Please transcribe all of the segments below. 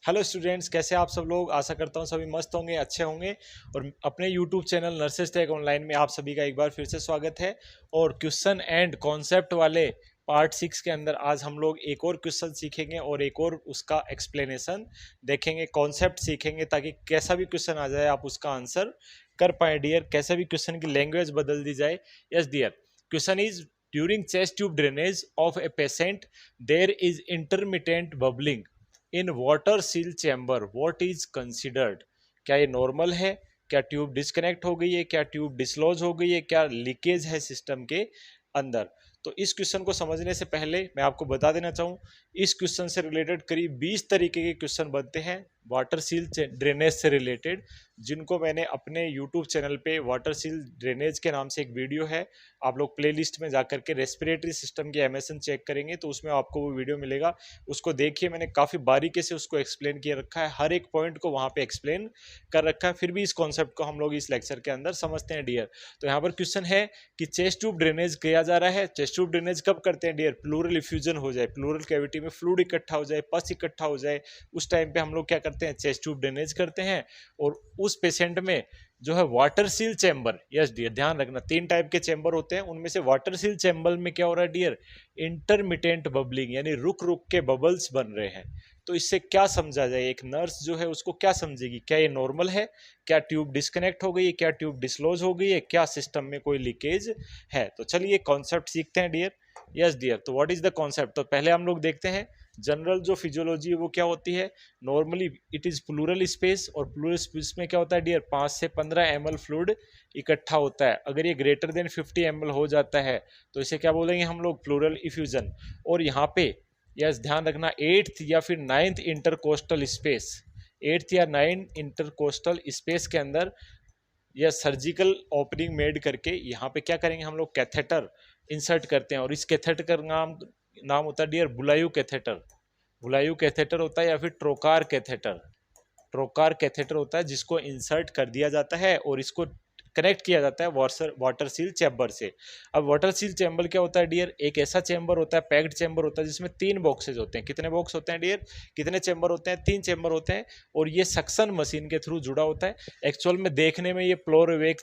Hello students, कैसे आप सब लोग। आशा करता हूँ सभी मस्त होंगे, अच्छे होंगे। और अपने YouTube channel Nurses Tech Online में आप सभी का एक बार फिर से स्वागत है। और क्वेश्चन एंड कॉन्सेप्ट वाले पार्ट 6 के अंदर आज हम लोग एक और क्वेश्चन सीखेंगे और एक और उसका एक्सप्लेनेशन देखेंगे, कॉन्सेप्ट सीखेंगे, ताकि कैसा भी क्वेश्चन आ जाए आप उसका आंसर कर पाए डियर। कैसे भी क्वेश्चन की लैंग्वेज बदल दी जाए। Yes dear, question is during chest tube drainage of a patient there is intermittent bubbling in water seal chamber, what is considered. क्या ये नॉर्मल है, क्या ट्यूब डिस्कनेक्ट हो गई है, क्या ट्यूब डिसलॉज हो गई है, क्या लीकेज है सिस्टम के अंदर। तो इस क्वेश्चन को समझने से पहले मैं आपको बता देना चाहूँ, इस क्वेश्चन से रिलेटेड करीब 20 तरीके के क्वेश्चन बनते हैं वाटर सील ड्रेनेज से रिलेटेड, जिनको मैंने अपने यूट्यूब चैनल पे वाटर सील ड्रेनेज के नाम से एक वीडियो है, आप लोग प्लेलिस्ट में जाकर के रेस्पिरेटरी सिस्टम के एमएसएन चेक करेंगे तो उसमें आपको वो वीडियो मिलेगा। उसको देखिए, मैंने काफ़ी बारीकी से उसको एक्सप्लेन किया रखा है, हर एक पॉइंट को वहाँ पे एक्सप्लेन कर रखा है। फिर भी इस कॉन्सेप्ट को हम लोग इस लेक्चर के अंदर समझते हैं डियर। तो यहाँ पर क्वेश्चन है कि चेस्ट ट्यूब ड्रेनेज किया जा रहा है। चेस्ट ट्यूब ड्रेनेज कब करते हैं डियर? प्लूरल इफ्यूजन हो जाए, प्लूरल कैविटी में फ्लूइड इकट्ठा हो जाए, पस इकट्ठा हो जाए, उस टाइम पे हम लोग क्या करते हैं? चेस्ट ट्यूब ड्रेनेज करते हैं। और उस पेशेंट में जो है water seal chamber, yes dear ध्यान रखना, 3 टाइप के चैम्बर होते हैं, उनमें से वाटर सील चैम्बर में क्या हो रहा है डियर? इंटरमिटेंट बबलिंग, यानी रुक रुक के बबल्स बन रहे हैं। तो इससे क्या समझा जाए, एक नर्स जो है उसको क्या समझेगी? क्या ये नॉर्मल है, क्या ट्यूब डिस्कनेक्ट हो गई है, क्या ट्यूब डिसलॉज हो गई है, क्या सिस्टम में कोई लीकेज है। तो चलिए कॉन्सेप्ट सीखते हैं डियर। यस डियर, तो व्हाट इज द कॉन्सेप्ट? तो पहले हम लोग देखते हैं जनरल जो फिजियोलॉजी है वो क्या होती है। Normally it is plural space, और प्लूरल स्पेस में क्या होता है डियर? 5 से 15 ml फ्लूइड इकट्ठा होता है। अगर ये ग्रेटर देन 50 ml हो जाता है तो इसे क्या बोलेंगे हम लोग? Pleural effusion. और यहाँ पे यस ध्यान रखना, 8th या फिर 9th इंटरकोस्टल स्पेस, 8th या 9th इंटरकोस्टल स्पेस के अंदर या सर्जिकल ओपनिंग मेड करके यहाँ पे क्या करेंगे हम लोग? कैथेटर इंसर्ट करते हैं। और इस कैथेटर का नाम नाम होता है डियर बुलायु कैथेटर। बुलायु कैथेटर होता है या फिर ट्रोकार कैथेटर। ट्रोकार कैथेटर होता है जिसको इंसर्ट कर दिया जाता है और इसको कनेक्ट किया जाता है वाटर सील चैम्बर से। अब वाटर सील चैम्बर क्या होता है डियर? एक ऐसा चैम्बर होता है, पैक्ड चैम्बर होता है, जिसमें 3 बॉक्सेज होते हैं। कितने बॉक्स होते हैं डियर? कितने चैम्बर होते हैं? 3 चैम्बर होते हैं। और ये सक्शन मशीन के थ्रू जुड़ा होता है। एक्चुअल में देखने में ये प्लोरोवेक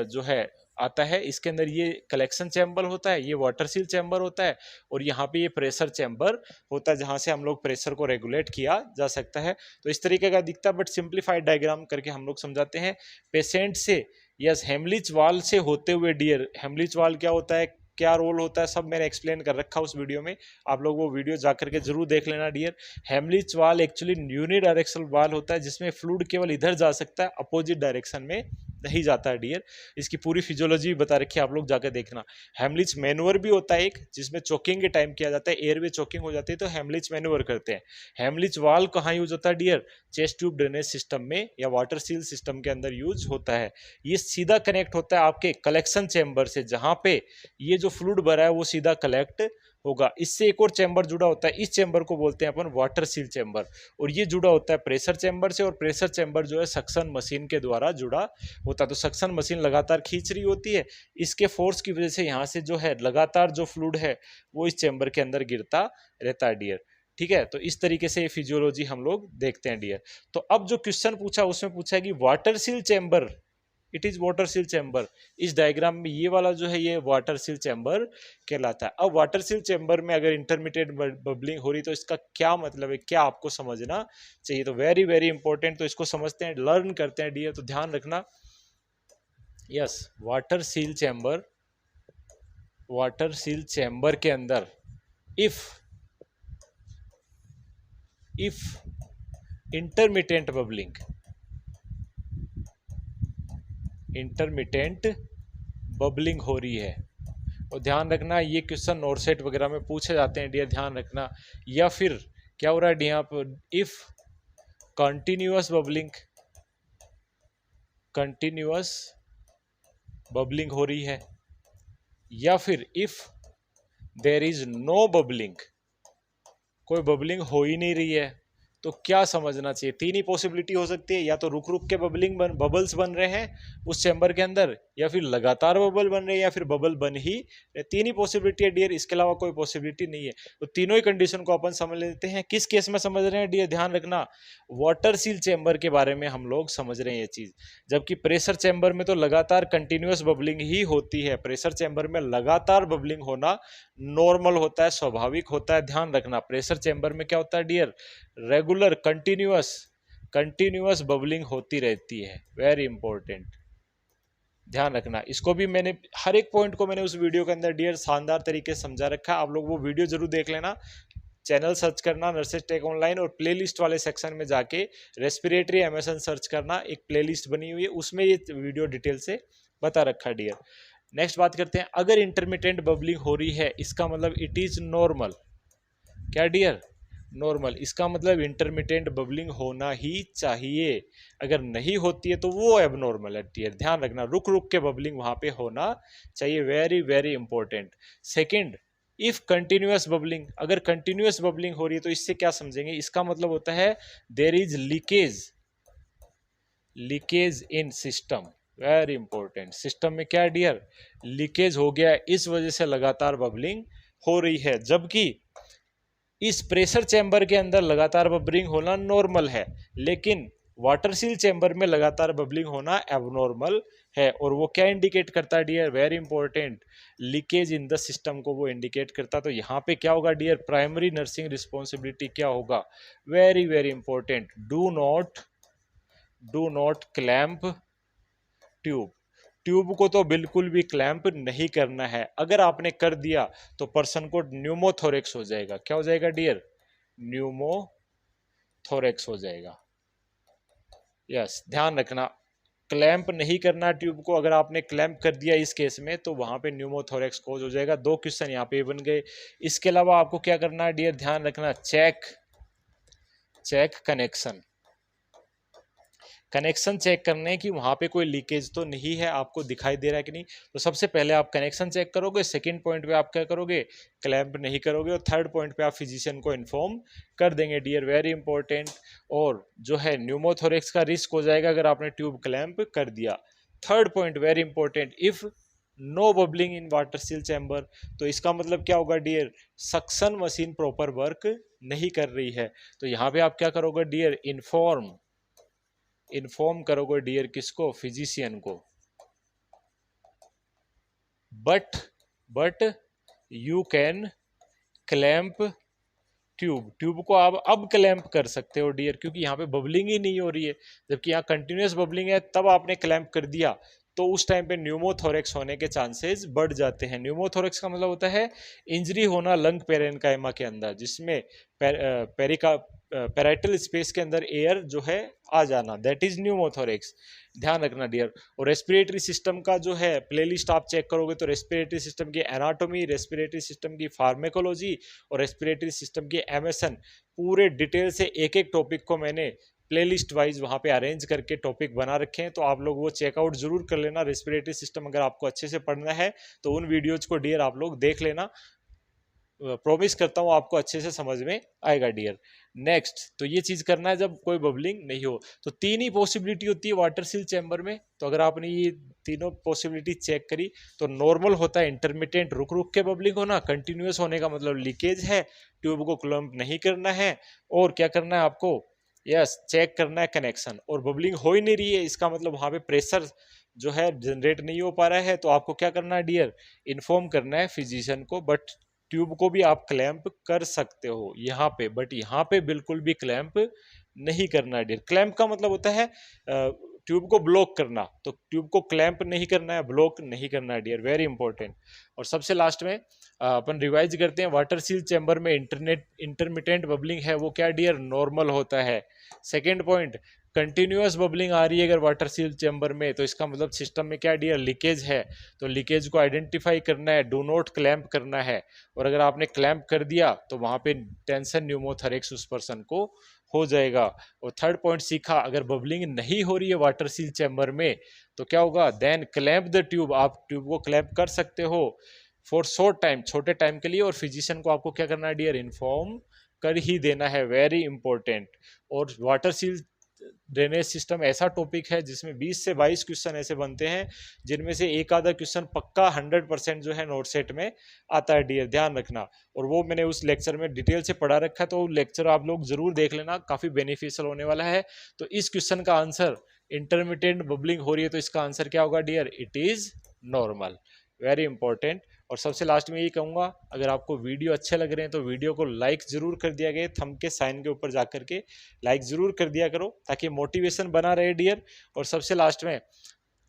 जो है आता है, इसके अंदर ये कलेक्शन चैम्बर होता है, ये वाटर सील चैम्बर होता है, और यहाँ पे ये प्रेशर चैम्बर होता है जहाँ से हम लोग प्रेशर को रेगुलेट किया जा सकता है। तो इस तरीके का दिखता है, बट सिंप्लीफाइड डायग्राम करके हम लोग समझाते हैं। पेशेंट से यस हेमलिच वाल से होते हुए डियर, हेमलिच वाल क्या होता है, क्या रोल होता है, सब मैंने एक्सप्लेन कर रखा उस वीडियो में, आप लोग वो वीडियो जाकर के जरूर देख लेना डियर। हेमलिच वाल एक्चुअली यूनिडायरेक्शनल वाल होता है जिसमें फ्लूइड केवल इधर जा सकता है, अपोजिट डायरेक्शन में नहीं जाता है डियर। इसकी पूरी फिजियोलॉजी बता रखी है, आप लोग जाकर देखना। हेमलिच मैनुअर भी होता है एक, जिसमें चोकिंग के टाइम किया जाता है, एयरवे चोकिंग हो जाती है तो हेमलिच मैनुअर करते हैं। हेमलिच वाल कहाँ यूज होता है dear? Chest tube drainage system में या वाटर सील सिस्टम के अंदर यूज होता है। ये सीधा कनेक्ट होता है आपके कलेक्शन चैम्बर से, जहां पे ये जो फ्लूइड भरा है वो सीधा कलेक्ट होगा। इससे एक और चैम्बर जुड़ा होता है, इस चैम्बर को बोलते हैं अपन वाटर सील चैम्बर, और ये जुड़ा होता है प्रेशर चैम्बर से, और प्रेशर चैम्बर जो है सक्शन मशीन के द्वारा जुड़ा होता है। तो सक्शन मशीन लगातार खींच रही होती है, इसके फोर्स की वजह से यहाँ से जो है लगातार जो फ्लूइड है वो इस चैम्बर के अंदर गिरता रहता है डियर। ठीक है, तो इस तरीके से ये फिजियोलॉजी हम लोग देखते हैं डियर। तो अब जो क्वेश्चन पूछा उसमें पूछा है कि water seal chamber, it is water seal chamber. इस डायग्राम में ये वाला जो है ये वाटर सील चैम्बर कहलाता है। अब वाटर सील चैम्बर में अगर इंटरमीडिएट बबलिंग हो रही तो इसका क्या मतलब है, क्या आपको समझना चाहिए? तो वेरी वेरी इंपॉर्टेंट, तो इसको समझते हैं, लर्न करते हैं डियर। तो ध्यान रखना, yes water seal chamber, water seal chamber के अंदर if intermittent bubbling, intermittent bubbling हो रही है, और ध्यान रखना ये क्वेश्चन नोरसेट वगैरह में पूछे जाते हैं डियर, ध्यान रखना। या फिर क्या हो रहा है यहाँ पर? If continuous bubbling, continuous bubbling हो रही है, या फिर if there is no bubbling, कोई बबलिंग हो ही नहीं रही है, तो क्या समझना चाहिए? तीन ही पॉसिबिलिटी हो सकती है, या तो रुक रुक के बबल्स बन रहे हैं उस चैम्बर के अंदर, या फिर लगातार बबल बन रहे हैं, या फिर बबल बन ही तीन ही पॉसिबिलिटी है डियर, इसके अलावा कोई पॉसिबिलिटी नहीं है। तो तीनों ही कंडीशन को अपन समझ लेते हैं। किस केस में समझ रहे हैं डियर, ध्यान रखना, वाटर सील चैम्बर के बारे में हम लोग समझ रहे हैं ये चीज। जबकि प्रेशर चैम्बर में तो लगातार कंटिन्यूअस बबलिंग ही होती है। प्रेशर चैम्बर में लगातार बबलिंग होना नॉर्मल होता है, स्वाभाविक होता है। ध्यान रखना, प्रेशर चैम्बर में क्या होता है डियर, रेगुलर कंटिन्यूअस बबलिंग होती रहती है। वेरी इंपॉर्टेंट, ध्यान रखना। इसको भी मैंने हर एक पॉइंट को मैंने उस वीडियो के अंदर डियर शानदार तरीके से समझा रखा है, आप लोग वो वीडियो जरूर देख लेना। चैनल सर्च करना नर्सेस टेक ऑनलाइन, और प्लेलिस्ट वाले सेक्शन में जाके रेस्पिरेटरी एमएसएन सर्च करना, एक प्लेलिस्ट बनी हुई है, उसमें ये वीडियो डिटेल से बता रखा है डियर। नेक्स्ट बात करते हैं, अगर इंटरमिटेंट बबलिंग हो रही है इसका मतलब इट इज नॉर्मल। क्या डियर, नॉर्मल। इसका मतलब इंटरमिटेंट बबलिंग होना ही चाहिए, अगर नहीं होती है तो वो एबनॉर्मल है डियर। ध्यान रखना, रुक रुक के बबलिंग वहां पे होना चाहिए, very very important. Second, if continuous bubbling, अगर कंटिन्यूअस बबलिंग हो रही है तो इससे क्या समझेंगे, इसका मतलब होता है there is leakage in system. Very important, system में क्या डियर, लीकेज हो गया, इस वजह से लगातार बबलिंग हो रही है। जबकि इस प्रेशर चैम्बर के अंदर लगातार बबलिंग होना नॉर्मल है, लेकिन वाटर सील चैम्बर में लगातार बबलिंग होना एबनॉर्मल है। और वो क्या इंडिकेट करता है dear, very important, leakage in the system को वो इंडिकेट करता है। तो यहाँ पे क्या होगा डियर, प्राइमरी नर्सिंग रिस्पॉन्सिबिलिटी क्या होगा, very very important, do not clamp tube. Tube को तो बिल्कुल भी क्लैंप नहीं करना है, अगर आपने कर दिया तो पर्सन को न्यूमोथोरेक्स हो जाएगा। क्या हो जाएगा डियर, न्यूमोथोरेक्स हो जाएगा। यस, ध्यान रखना, क्लैंप नहीं करना ट्यूब को, अगर आपने क्लैंप कर दिया इस केस में तो वहां पे न्यूमोथोरेक्स कोज हो जाएगा। दो क्वेश्चन यहाँ पे बन गए। इसके अलावा आपको क्या करना है डियर, ध्यान रखना, चेक कनेक्शन चेक करने हैं कि वहां पे कोई लीकेज तो नहीं है, आपको दिखाई दे रहा है कि नहीं। तो सबसे पहले आप कनेक्शन चेक करोगे, सेकंड पॉइंट पे आप क्या करोगे, क्लैंप नहीं करोगे, और थर्ड पॉइंट पे आप फिजिशियन को इन्फॉर्म कर देंगे डियर, वेरी इंपॉर्टेंट। और जो है न्यूमोथोरेक्स का रिस्क हो जाएगा अगर आपने ट्यूब क्लैंप कर दिया। Third point very important, if no bubbling in water seal chamber, तो इसका मतलब क्या होगा dear, suction machine proper work नहीं कर रही है। तो यहाँ पे आप क्या करोगे डियर, इन्फॉर्म करोगे डियर किसको, फिजिशियन को। But you can clamp tube को आप अब क्लैंप कर सकते हो डियर, क्योंकि यहाँ पे बबलिंग ही नहीं हो रही है। जबकि यहाँ कंटिन्यूअस बबलिंग है, तब आपने क्लैंप कर दिया तो उस टाइम पे न्यूमोथोरेक्स होने के चांसेस बढ़ जाते हैं। न्यूमोथोरेक्स का मतलब होता है इंजरी होना लंग पेरेन्काइमा के अंदर, जिसमें पैराइटल स्पेस के अंदर एयर जो है आ जाना, दैट इज न्यूमोथोरेक्स। ध्यान रखना डियर। और रेस्पिरेटरी सिस्टम का जो है प्लेलिस्ट आप चेक करोगे तो रेस्पिरेटरी सिस्टम की एनाटॉमी, रेस्पिरेटरी सिस्टम की फार्मेकोलॉजी और रेस्पिरेटरी सिस्टम की एमएसएन, पूरे डिटेल से एक एक टॉपिक को मैंने प्लेलिस्ट वाइज वहाँ पे अरेंज करके टॉपिक बना रखे हैं, तो आप लोग वो चेकआउट जरूर कर लेना। रेस्पिरेटरी सिस्टम अगर आपको अच्छे से पढ़ना है तो उन वीडियोज को डियर आप लोग देख लेना, प्रॉमिस करता हूँ आपको अच्छे से समझ में आएगा डियर। नेक्स्ट, तो ये चीज करना है जब कोई बबलिंग नहीं हो। तो तीन ही पॉसिबिलिटी होती है वाटर सील चैम्बर में, तो अगर आपने ये तीनों पॉसिबिलिटी चेक करी तो नॉर्मल होता है इंटरमिटेंट रुक रुक के बबलिंग होना, कंटिन्यूअस होने का मतलब लीकेज है, ट्यूब को क्लम्प नहीं करना है, और क्या करना है आपको, यस चेक करना है कनेक्शन। और बबलिंग हो ही नहीं रही है, इसका मतलब वहां पे प्रेशर जो है जनरेट नहीं हो पा रहा है, तो आपको क्या करना है डियर, इन्फॉर्म करना है फिजिशियन को। बट ट्यूब को भी आप क्लैंप कर सकते हो यहाँ पे, बट यहाँ पे बिल्कुल भी क्लैंप नहीं करना है डियर। क्लैंप का मतलब होता है ट्यूब को ब्लॉक करना, तो ट्यूब को क्लैंप नहीं करना है, ब्लॉक नहीं करना है डियर, वेरी इंपॉर्टेंट। और सबसे लास्ट में अपन रिवाइज करते हैं, वाटर सील चैम्बर में इंटरमिटेंट बबलिंग है वो क्या डियर, नॉर्मल होता है। सेकेंड पॉइंट, कंटिन्यूअस बबलिंग आ रही है अगर वाटर सील चैम्बर में, तो इसका मतलब सिस्टम में क्या डियर, लीकेज है। तो लीकेज को आइडेंटिफाई करना है, डू नॉट क्लैंप करना है, और अगर आपने क्लैंप कर दिया तो वहां पे टेंशन न्यूमोथोरेक्स उस पर्सन को हो जाएगा। और थर्ड पॉइंट सीखा, अगर बबलिंग नहीं हो रही है वाटर सील चैम्बर में तो क्या होगा, देन क्लैंप द ट्यूब, आप ट्यूब को क्लैंप कर सकते हो फॉर शॉर्ट टाइम, छोटे टाइम के लिए, और फिजिशियन को आपको क्या करना है डियर, इन्फॉर्म कर ही देना है, वेरी इंपॉर्टेंट। और वाटर सील ड्रेनेज सिस्टम ऐसा टॉपिक है जिसमें 20 से 22 क्वेश्चन ऐसे बनते हैं जिनमें से एक आधा क्वेश्चन पक्का 100% जो है नोट सेट में आता है डियर, ध्यान रखना। और वो मैंने उस लेक्चर में डिटेल से पढ़ा रखा है, तो लेक्चर आप लोग जरूर देख लेना, काफी बेनिफिशियल होने वाला है। तो इस क्वेश्चन का आंसर, इंटरमीडिएट बबलिंग हो रही है तो इसका आंसर क्या होगा dear, it is normal, very important. और सबसे लास्ट में यही कहूंगा, अगर आपको वीडियो अच्छे लग रहे हैं तो वीडियो को लाइक जरूर कर दिया गया, थंब के साइन के ऊपर जाकर के लाइक जरूर कर दिया करो ताकि मोटिवेशन बना रहे डियर। और सबसे लास्ट में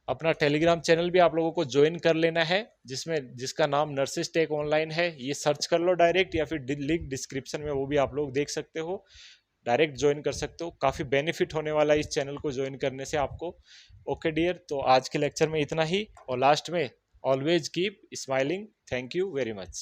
अपना टेलीग्राम चैनल भी आप लोगों को ज्वाइन कर लेना है, जिसका नाम नर्सेस टेक ऑनलाइन है। ये सर्च कर लो डायरेक्ट, या फिर लिंक डिस्क्रिप्शन में वो भी आप लोग देख सकते हो, डायरेक्ट ज्वाइन कर सकते हो। काफ़ी बेनिफिट होने वाला है इस चैनल को ज्वाइन करने से आपको। ओके डियर, तो आज के लेक्चर में इतना ही, और लास्ट में always keep smiling. Thank you very much.